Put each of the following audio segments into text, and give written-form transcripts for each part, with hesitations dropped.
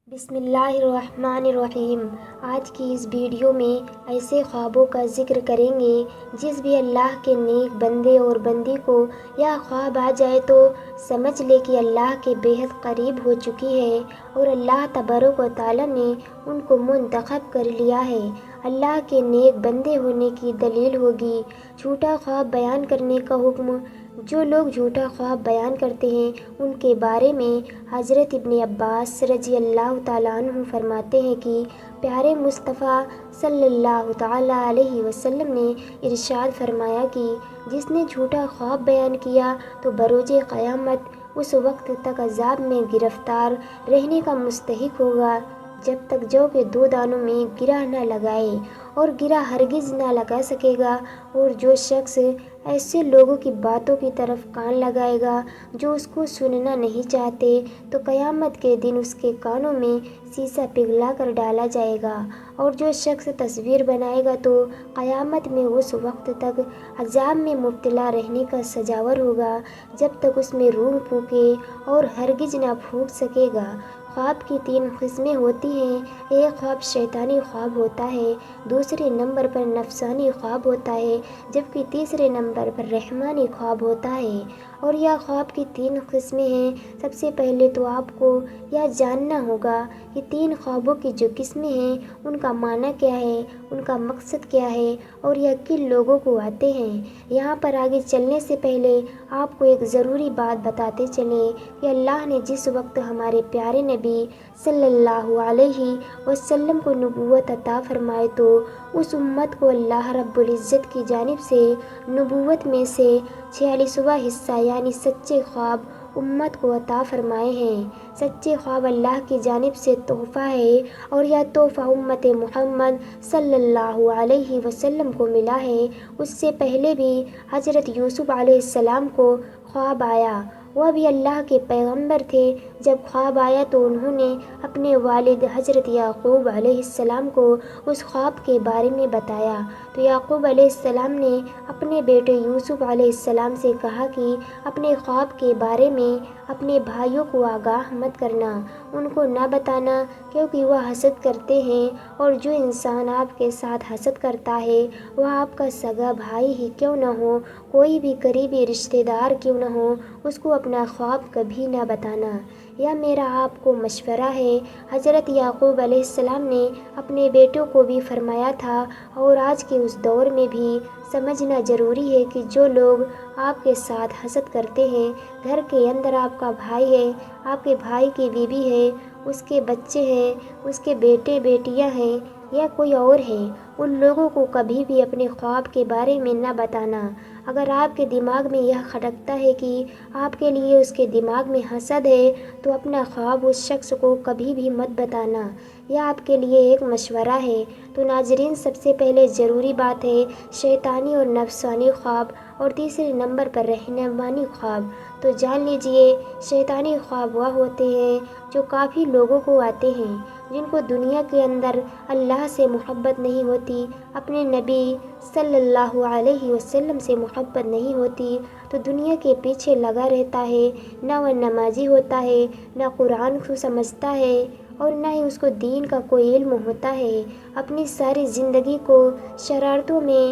بسم اللہ الرحمن الرحیم۔ آج کی اس ویڈیو میں ایسے خوابوں کا ذکر کریں گے جس بھی اللہ کے نیک بندے اور بندی کو یہ خواب آ جائے تو سمجھ لے کہ اللہ کے بےحد قریب ہو چکی ہے اور اللہ تبارک و تعالی نے ان کو منتخب کر لیا ہے۔ اللہ کے نیک بندے ہونے کی دلیل ہوگی جھوٹا خواب بیان کرنے کا حکم۔ جو لوگ جھوٹا خواب بیان کرتے ہیں ان کے بارے میں حضرت ابن عباس رضی اللہ تعالیٰ عنہ فرماتے ہیں کہ پیارے مصطفیٰ صلی اللہ تعالیٰ علیہ وسلم نے ارشاد فرمایا کہ جس نے جھوٹا خواب بیان کیا تو بروز قیامت اس وقت تک عذاب میں گرفتار رہنے کا مستحق ہوگا جب تک جو کہ دو دانوں میں گرہ نہ لگائے، اور گرہ ہرگز نہ لگا سکے گا۔ اور جو شخص ایسے لوگوں کی باتوں کی طرف کان لگائے گا جو اس کو سننا نہیں چاہتے تو قیامت کے دن اس کے کانوں میں سیسہ پگھلا کر ڈالا جائے گا۔ اور جو شخص تصویر بنائے گا تو قیامت میں اس وقت تک عذاب میں مبتلا رہنے کا سزاور ہوگا جب تک اس میں روح پھونکے اور ہرگز نہ پھونک سکے گا۔ خواب کی 3 قسمیں ہوتی ہیں۔ ایک خواب شیطانی خواب ہوتا ہے، دوسرے نمبر پر نفسانی خواب ہوتا ہے، جبکہ تیسرے نمبر پر رحمانی خواب ہوتا ہے۔ اور یہ خواب کی 3 قسمیں ہیں۔ سب سے پہلے تو آپ کو یہ جاننا ہوگا کہ 3 خوابوں کی جو قسمیں ہیں ان کا معنی کیا ہے، ان کا مقصد کیا ہے اور یہ کن لوگوں کو آتے ہیں۔ یہاں پر آگے چلنے سے پہلے آپ کو ایک ضروری بات بتاتے چلیں کہ اللہ نے جس وقت ہمارے پیارے نبی صلی اللہ علیہ وسلم کو نبوت عطا فرمائے تو اس امت کو اللہ رب العزت کی جانب سے نبوت میں سے 46واں حصہ یعنی سچے خواب امت کو عطا فرمائے ہیں۔ سچے خواب اللہ کی جانب سے تحفہ ہے اور یہ تحفہ امت محمد صلی اللہ علیہ وسلم کو ملا ہے۔ اس سے پہلے بھی حضرت یوسف علیہ السلام کو خواب آیا، وہ بھی اللہ کے پیغمبر تھے۔ جب خواب آیا تو انہوں نے اپنے والد حضرت یعقوب علیہ السلام کو اس خواب کے بارے میں بتایا تو یعقوب علیہ السلام نے اپنے بیٹے یوسف علیہ السلام سے کہا کہ اپنے خواب کے بارے میں اپنے بھائیوں کو آگاہ مت کرنا، ان کو نہ بتانا، کیونکہ وہ حسد کرتے ہیں، اور جو انسان آپ کے ساتھ حسد کرتا ہے وہ آپ کا سگا بھائی ہی کیوں نہ ہو، کوئی بھی قریبی رشتہ دار کیوں نہ ہو، اس کو اپنا خواب کبھی نہ بتانا۔ یہ میرا آپ کو مشورہ ہے۔ حضرت یعقوب علیہ السلام نے اپنے بیٹوں کو بھی فرمایا تھا، اور آج کے اس دور میں بھی سمجھنا ضروری ہے کہ جو لوگ آپ کے ساتھ حسد کرتے ہیں، گھر کے اندر آپ کا بھائی ہے، آپ کے بھائی کی بیوی ہے، اس کے بچے ہیں، اس کے بیٹے بیٹیاں ہیں یا کوئی اور ہے، ان لوگوں کو کبھی بھی اپنے خواب کے بارے میں نہ بتانا۔ اگر آپ کے دماغ میں یہ کھٹکتا ہے کہ آپ کے لیے اس کے دماغ میں حسد ہے تو اپنا خواب اس شخص کو کبھی بھی مت بتانا۔ یہ آپ کے لیے ایک مشورہ ہے۔ تو ناظرین، سب سے پہلے ضروری بات ہے شیطانی اور نفسانی خواب، اور تیسرے نمبر پر رحمانی خواب۔ تو جان لیجئے، شیطانی خواب وہ ہوتے ہیں جو کافی لوگوں کو آتے ہیں جن کو دنیا کے اندر اللہ سے محبت نہیں ہوتی، اپنے نبی صلی اللہ علیہ وسلم سے محبت نہیں ہوتی، تو دنیا کے پیچھے لگا رہتا ہے، نہ وہ نمازی ہوتا ہے، نہ قرآن کو سمجھتا ہے، اور نہ ہی اس کو دین کا کوئی علم ہوتا ہے، اپنی ساری زندگی کو شرارتوں میں،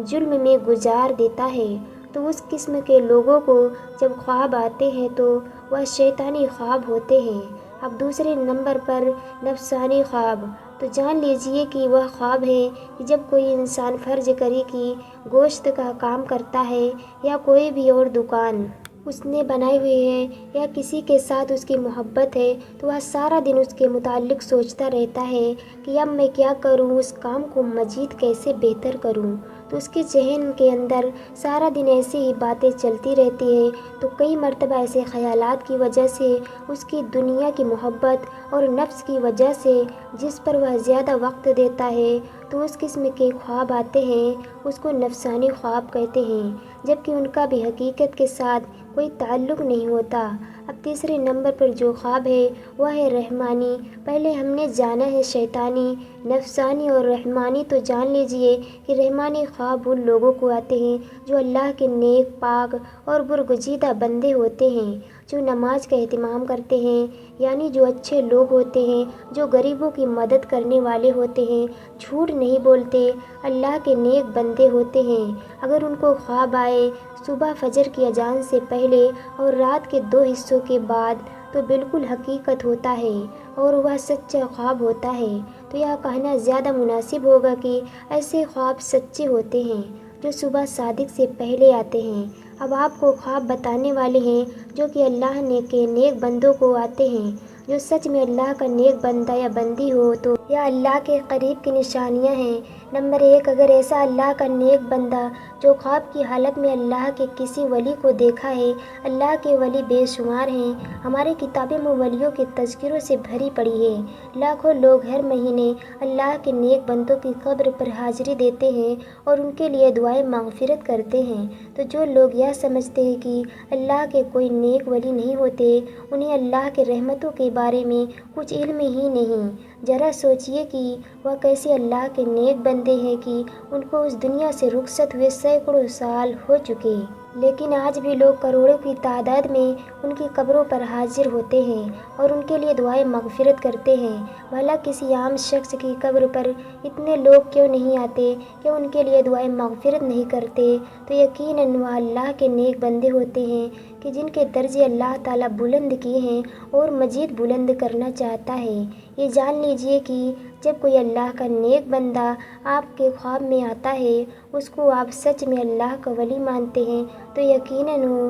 ظلم میں گزار دیتا ہے۔ تو اس قسم کے لوگوں کو جب خواب آتے ہیں تو وہ شیطانی خواب ہوتے ہیں۔ اب دوسرے نمبر پر نفسانی خواب۔ تو جان لیجئے کہ وہ خواب ہے کہ جب کوئی انسان فرض کرے کہ گوشت کا کام کرتا ہے یا کوئی بھی اور دکان اس نے بنائی ہوئی ہے یا کسی کے ساتھ اس کی محبت ہے تو وہ سارا دن اس کے متعلق سوچتا رہتا ہے کہ اب میں کیا کروں، اس کام کو مزید کیسے بہتر کروں۔ تو اس کے ذہن کے اندر سارا دن ایسی ہی باتیں چلتی رہتی ہیں۔ تو کئی مرتبہ ایسے خیالات کی وجہ سے، اس کی دنیا کی محبت اور نفس کی وجہ سے جس پر وہ زیادہ وقت دیتا ہے، تو اس قسم کے خواب آتے ہیں، اس کو نفسانی خواب کہتے ہیں، جبکہ ان کا بھی حقیقت کے ساتھ کوئی تعلق نہیں ہوتا۔ اب تیسرے نمبر پر جو خواب ہے وہ ہے رحمانی۔ پہلے ہم نے جانا ہے شیطانی، نفسانی اور رحمانی۔ تو جان لیجئے کہ رحمانی خواب ان لوگوں کو آتے ہیں جو اللہ کے نیک، پاک اور برگزیدہ بندے ہوتے ہیں، جو نماز کا اہتمام کرتے ہیں، یعنی جو اچھے لوگ ہوتے ہیں، جو غریبوں کی مدد کرنے والے ہوتے ہیں، جھوٹ نہیں بولتے، اللہ کے نیک بندے ہوتے ہیں۔ اگر ان کو خواب آئے صبح فجر کی اذان سے پہلے اور رات کے 2 حصوں کے بعد تو بالکل حقیقت ہوتا ہے اور وہ سچا خواب ہوتا ہے، تو یہ کہنا زیادہ مناسب ہوگا کہ ایسے خواب سچے ہوتے ہیں جو صبح صادق سے پہلے آتے ہیں۔ اب آپ کو خواب بتانے والے ہیں جو کہ اللہ نے کے نیک بندوں کو آتے ہیں۔ جو سچ میں اللہ کا نیک بندہ یا بندی ہو تو یہ اللہ کے قریب کی نشانیاں ہیں۔ نمبر 1، اگر ایسا اللہ کا نیک بندہ جو خواب کی حالت میں اللہ کے کسی ولی کو دیکھا ہے، اللہ کے ولی بے شمار ہیں، ہماری کتابیں میں ولیوں کے تذکروں سے بھری پڑی ہے۔ لاکھوں لوگ ہر مہینے اللہ کے نیک بندوں کی قبر پر حاضری دیتے ہیں اور ان کے لیے دعائیں مغفرت کرتے ہیں۔ تو جو لوگ یہ سمجھتے ہیں کہ اللہ کے کوئی نیک ولی نہیں ہوتے، انہیں اللہ کے رحمتوں کے بارے میں کچھ علم ہی نہیں۔ ذرا سوچئے کہ وہ کیسے اللہ کے نیک بندے ہیں کہ ان کو اس دنیا سے رخصت ہوئے سینکڑوں سال ہو چکے، لیکن آج بھی لوگ کروڑوں کی تعداد میں ان کی قبروں پر حاضر ہوتے ہیں اور ان کے لیے دعائیں مغفرت کرتے ہیں۔ بھلا کسی عام شخص کی قبر پر اتنے لوگ کیوں نہیں آتے کہ ان کے لیے دعائیں مغفرت نہیں کرتے؟ تو یقیناً وہ اللہ کے نیک بندے ہوتے ہیں کہ جن کے درجے اللہ تعالیٰ بلند کیے ہیں اور مزید بلند کرنا چاہتا ہے۔ یہ جان لیجئے کہ جب کوئی اللہ کا نیک بندہ آپ کے خواب میں آتا ہے، اس کو آپ سچ میں اللہ کا ولی مانتے ہیں، تو یقیناً وہ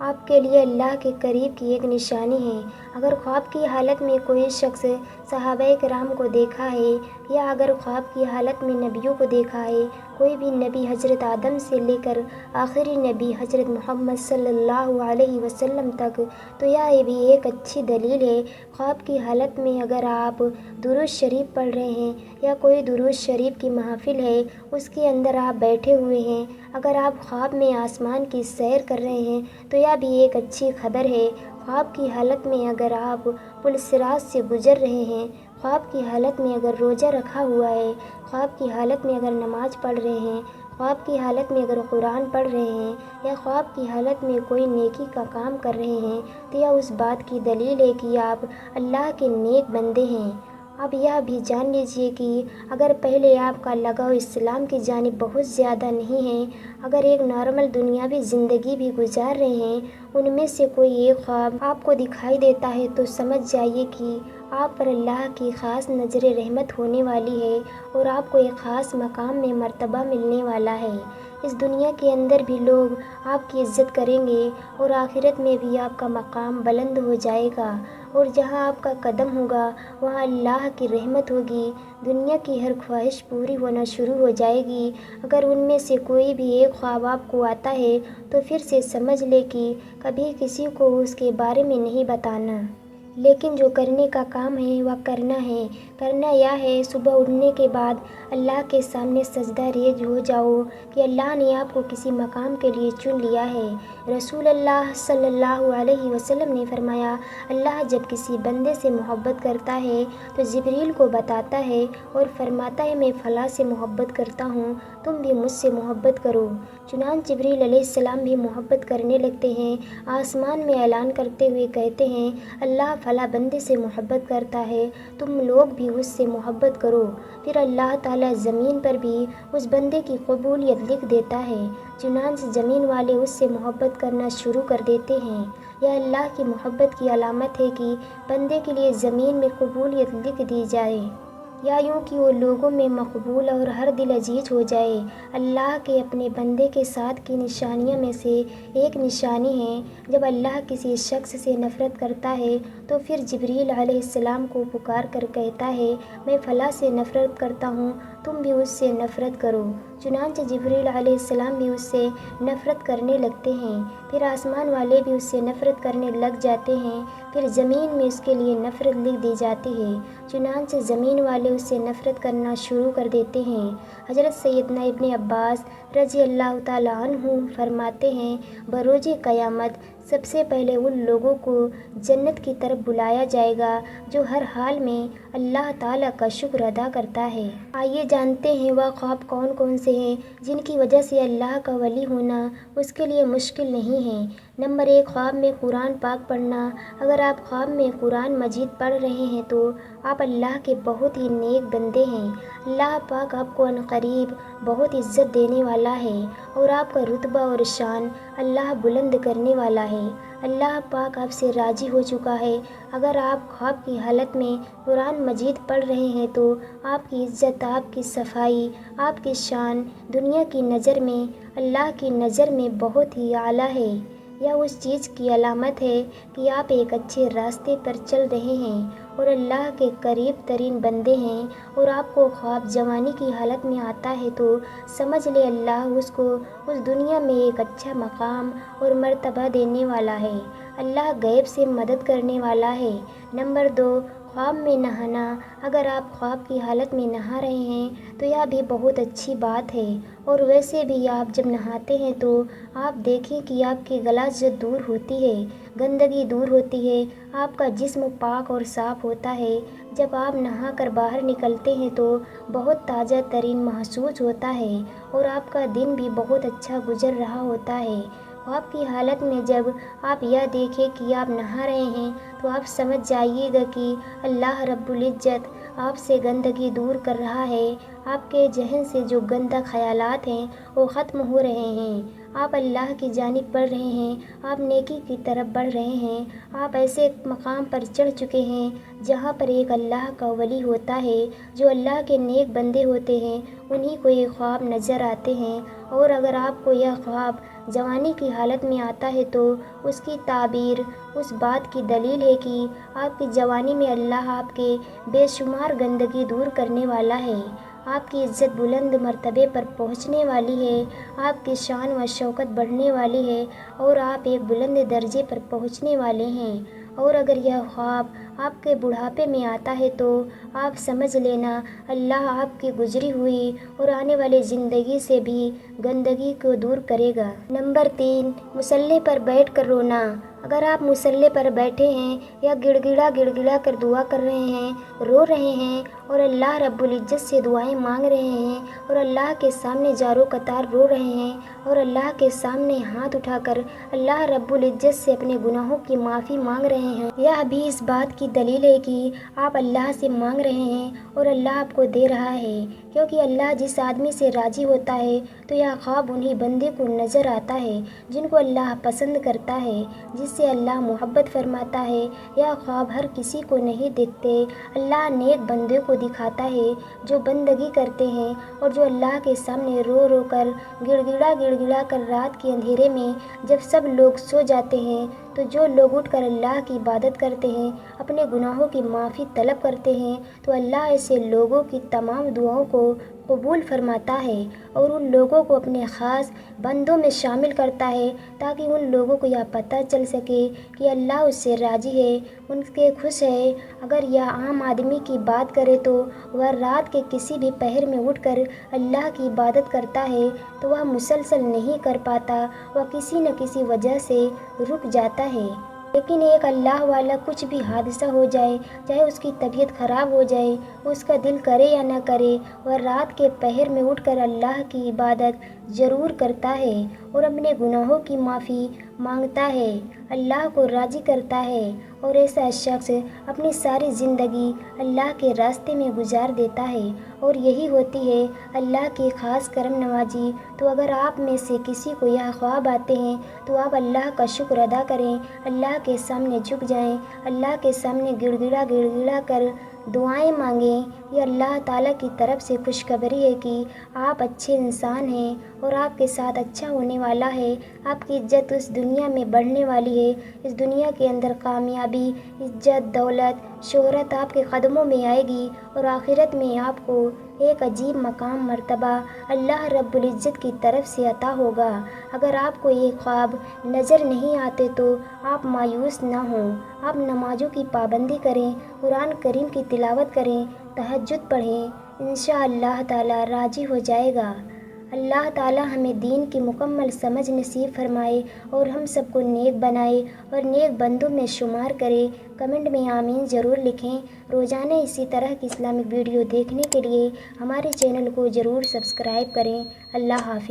آپ کے لیے اللہ کے قریب کی ایک نشانی ہے۔ اگر خواب کی حالت میں کوئی شخص صحابہ کرام کو دیکھا ہے، یا اگر خواب کی حالت میں نبیوں کو دیکھا ہے، کوئی بھی نبی حضرت آدم سے لے کر آخری نبی حضرت محمد صلی اللہ علیہ وسلم تک، تو یہ بھی ایک اچھی دلیل ہے۔ خواب کی حالت میں اگر آپ درود شریف پڑھ رہے ہیں یا کوئی درود شریف کی محفل ہے اس کے اندر آپ بیٹھے ہوئے ہیں، اگر آپ خواب میں آسمان کی سیر کر رہے ہیں تو یہ بھی ایک اچھی خبر ہے۔ خواب کی حالت میں اگر آپ پل صراط سے گزر رہے ہیں، خواب کی حالت میں اگر روزہ رکھا ہوا ہے، خواب کی حالت میں اگر نماز پڑھ رہے ہیں، خواب کی حالت میں اگر قرآن پڑھ رہے ہیں، یا خواب کی حالت میں کوئی نیکی کا کام کر رہے ہیں، تو یہ اس بات کی دلیل ہے کہ آپ اللہ کے نیک بندے ہیں۔ اب یہ بھی جان لیجئے کہ اگر پہلے آپ کا لگاؤ اسلام کی جانب بہت زیادہ نہیں ہے، اگر ایک نارمل دنیاوی زندگی بھی گزار رہے ہیں، ان میں سے کوئی ایک خواب آپ کو دکھائی دیتا ہے، تو سمجھ جائیے کہ آپ پر اللہ کی خاص نظر رحمت ہونے والی ہے اور آپ کو ایک خاص مقام میں مرتبہ ملنے والا ہے۔ اس دنیا کے اندر بھی لوگ آپ کی عزت کریں گے اور آخرت میں بھی آپ کا مقام بلند ہو جائے گا، اور جہاں آپ کا قدم ہوگا وہاں اللہ کی رحمت ہوگی، دنیا کی ہر خواہش پوری ہونا شروع ہو جائے گی۔ اگر ان میں سے کوئی بھی ایک خواب آپ کو آتا ہے تو پھر سے سمجھ لے کہ کبھی کسی کو اس کے بارے میں نہیں بتانا، لیکن جو کرنے کا کام ہے وہ کرنا ہے۔ کرنا یہ ہے، صبح اٹھنے کے بعد اللہ کے سامنے سجدہ ریز ہو جاؤ کہ اللہ نے آپ کو کسی مقام کے لیے چن لیا ہے۔ رسول اللہ صلی اللہ علیہ وسلم نے فرمایا، اللہ جب کسی بندے سے محبت کرتا ہے تو جبریل کو بتاتا ہے اور فرماتا ہے میں فلاں سے محبت کرتا ہوں، تم بھی مجھ سے محبت کرو۔ چنانچہ جبریل علیہ السلام بھی محبت کرنے لگتے ہیں، آسمان میں اعلان کرتے ہوئے کہتے ہیں، اللہ فلاں بندے سے محبت کرتا ہے، تم لوگ بھی اس سے محبت کرو۔ پھر اللہ تعالیٰ زمین پر بھی اس بندے کی قبولیت لکھ دیتا ہے، چنانچہ زمین والے اس سے محبت کرنا شروع کر دیتے ہیں۔ یہ اللہ کی محبت کی علامت ہے کہ بندے کے لیے زمین میں قبولیت لکھ دی جائے، یا یوں کہ وہ لوگوں میں مقبول اور ہر دل عزیز ہو جائے۔ اللہ کے اپنے بندے کے ساتھ کی نشانیوں میں سے ایک نشانی ہے، جب اللہ کسی شخص سے نفرت کرتا ہے تو پھر جبریل علیہ السلام کو پکار کر کہتا ہے، میں فلاں سے نفرت کرتا ہوں، تم بھی اس سے نفرت کرو۔ چنانچہ جبریل علیہ السلام بھی اس سے نفرت کرنے لگتے ہیں، پھر آسمان والے بھی اس سے نفرت کرنے لگ جاتے ہیں، پھر زمین میں اس کے لیے نفرت لکھ دی جاتی ہے، چنانچہ زمین والے اس سے نفرت کرنا شروع کر دیتے ہیں۔ حضرت سیدنا ابن عباس رضی اللہ تعالیٰ عنہ فرماتے ہیں، بروز قیامت سب سے پہلے ان لوگوں کو جنت کی طرف بلایا جائے گا جو ہر حال میں اللہ تعالیٰ کا شکر ادا کرتا ہے۔ آئیے جانتے ہیں وہ خواب کون کون سے ہیں جن کی وجہ سے اللہ کا ولی ہونا اس کے لیے مشکل نہیں ہے۔ نمبر 1، خواب میں قرآن پاک پڑھنا۔ اگر آپ خواب میں قرآن مجید پڑھ رہے ہیں تو آپ اللہ کے بہت ہی نیک بندے ہیں۔ اللہ پاک آپ کو عنقریب بہت عزت دینے والا ہے اور آپ کا رتبہ اور شان اللہ بلند کرنے والا ہے۔ اللہ پاک آپ سے راضی ہو چکا ہے۔ اگر آپ خواب کی حالت میں قرآن مجید پڑھ رہے ہیں تو آپ کی عزت، آپ کی صفائی، آپ کی شان دنیا کی نظر میں، اللہ کی نظر میں بہت ہی اعلیٰ ہے۔ یہ اس چیز کی علامت ہے کہ آپ ایک اچھے راستے پر چل رہے ہیں اور اللہ کے قریب ترین بندے ہیں۔ اور آپ کو خواب جوانی کی حالت میں آتا ہے تو سمجھ لے اللہ اس کو اس دنیا میں ایک اچھا مقام اور مرتبہ دینے والا ہے۔ اللہ غیب سے مدد کرنے والا ہے۔ نمبر 2، خواب میں نہانا۔ اگر آپ خواب کی حالت میں نہا رہے ہیں تو یہ بھی بہت اچھی بات ہے، اور ویسے بھی آپ جب نہاتے ہیں تو آپ دیکھیں کہ آپ کی غلاظت دور ہوتی ہے، گندگی دور ہوتی ہے، آپ کا جسم پاک اور صاف ہوتا ہے۔ جب آپ نہا کر باہر نکلتے ہیں تو بہت تازہ ترین محسوس ہوتا ہے اور آپ کا دن بھی بہت اچھا گزر رہا ہوتا ہے۔ خواب کی حالت میں جب آپ یہ دیکھیں کہ آپ نہا رہے ہیں تو آپ سمجھ جائیے گا کہ اللہ رب العزت آپ سے گندگی دور کر رہا ہے، آپ کے ذہن سے جو گندہ خیالات ہیں وہ ختم ہو رہے ہیں، آپ اللہ کی جانب بڑھ رہے ہیں، آپ نیکی کی طرف بڑھ رہے ہیں، آپ ایسے مقام پر چڑھ چکے ہیں جہاں پر ایک اللہ کا ولی ہوتا ہے، جو اللہ کے نیک بندے ہوتے ہیں، انہی کو یہ خواب نظر آتے ہیں۔ اور اگر آپ کو یہ خواب جوانی کی حالت میں آتا ہے تو اس کی تعبیر اس بات کی دلیل ہے کہ آپ کی جوانی میں اللہ آپ کے بے شمار گندگی دور کرنے والا ہے، آپ کی عزت بلند مرتبے پر پہنچنے والی ہے، آپ کی شان و شوکت بڑھنے والی ہے اور آپ ایک بلند درجے پر پہنچنے والے ہیں۔ اور اگر یہ خواب آپ کے بڑھاپے میں آتا ہے تو آپ سمجھ لینا اللہ آپ کی گزری ہوئی اور آنے والی زندگی سے بھی گندگی کو دور کرے گا۔ نمبر 3، مصلی پر بیٹھ کر رونا۔ اگر آپ مصلی پر بیٹھے ہیں یا گڑ گڑا کر دعا کر رہے ہیں، رو رہے ہیں اور اللہ رب العزت سے دعائیں مانگ رہے ہیں اور اللہ کے سامنے جارو قطار رو رہے ہیں اور اللہ کے سامنے ہاتھ اٹھا کر اللہ رب العزت سے اپنے گناہوں کی معافی مانگ رہے ہیں، یہ بھی اس بات کی دلیل ہے کہ آپ اللہ سے مانگ رہے ہیں اور اللہ آپ کو دے رہا ہے، کیونکہ اللہ جس آدمی سے راضی ہوتا ہے تو یہ خواب انہی بندے کو نظر آتا ہے جن کو اللہ پسند کرتا ہے، جس سے اللہ محبت فرماتا ہے۔ یہ خواب ہر کسی کو نہیں دیکھتے، اللہ نیک بندے کو دکھاتا ہے جو بندگی کرتے ہیں اور جو اللہ کے سامنے رو رو کر گڑ گڑا کر رات کے اندھیرے میں جب سب لوگ سو جاتے ہیں تو جو لوگ اٹھ کر اللہ کی عبادت کرتے ہیں، اپنے گناہوں کی معافی طلب کرتے ہیں تو اللہ ایسے لوگوں کی تمام دعاؤں کو قبول فرماتا ہے اور ان لوگوں کو اپنے خاص بندوں میں شامل کرتا ہے تاکہ ان لوگوں کو یہ پتہ چل سکے کہ اللہ اس سے راضی ہے، ان کے خوش ہے۔ اگر یہ عام آدمی کی بات کرے تو وہ رات کے کسی بھی پہر میں اٹھ کر اللہ کی عبادت کرتا ہے تو وہ مسلسل نہیں کر پاتا، وہ کسی نہ کسی وجہ سے رک جاتا ہے۔ لیکن ایک اللہ والا کچھ بھی حادثہ ہو جائے، چاہے اس کی طبیعت خراب ہو جائے، اس کا دل کرے یا نہ کرے، وہ رات کے پہر میں اٹھ کر اللہ کی عبادت ضرور کرتا ہے اور اپنے گناہوں کی معافی مانگتا ہے، اللہ کو راضی کرتا ہے، اور ایسا شخص اپنی ساری زندگی اللہ کے راستے میں گزار دیتا ہے اور یہی ہوتی ہے اللہ کی خاص کرم نوازی۔ تو اگر آپ میں سے کسی کو یہ خواب آتے ہیں تو آپ اللہ کا شکر ادا کریں، اللہ کے سامنے جھک جائیں، اللہ کے سامنے گڑ گڑا کر دعائیں مانگیں۔ یہ اللہ تعالیٰ کی طرف سے خوشخبری ہے کہ آپ اچھے انسان ہیں اور آپ کے ساتھ اچھا ہونے والا ہے، آپ کی عزت اس دنیا میں بڑھنے والی ہے، اس دنیا کے اندر کامیابی، عزت، دولت، شہرت آپ کے قدموں میں آئے گی اور آخرت میں آپ کو ایک عجیب مقام مرتبہ اللہ رب العزت کی طرف سے عطا ہوگا۔ اگر آپ کو یہ خواب نظر نہیں آتے تو آپ مایوس نہ ہوں، آپ نمازوں کی پابندی کریں، قرآن کریم کی تلاوت کریں، تہجد پڑھیں، انشاءاللہ تعالیٰ راضی ہو جائے گا۔ اللہ تعالیٰ ہمیں دین کی مکمل سمجھ نصیب فرمائے اور ہم سب کو نیک بنائے اور نیک بندوں میں شمار کرے۔ کمنٹ میں آمین ضرور لکھیں۔ روزانہ اسی طرح کی اسلامک ویڈیو دیکھنے کے لیے ہمارے چینل کو ضرور سبسکرائب کریں۔ اللہ حافظ۔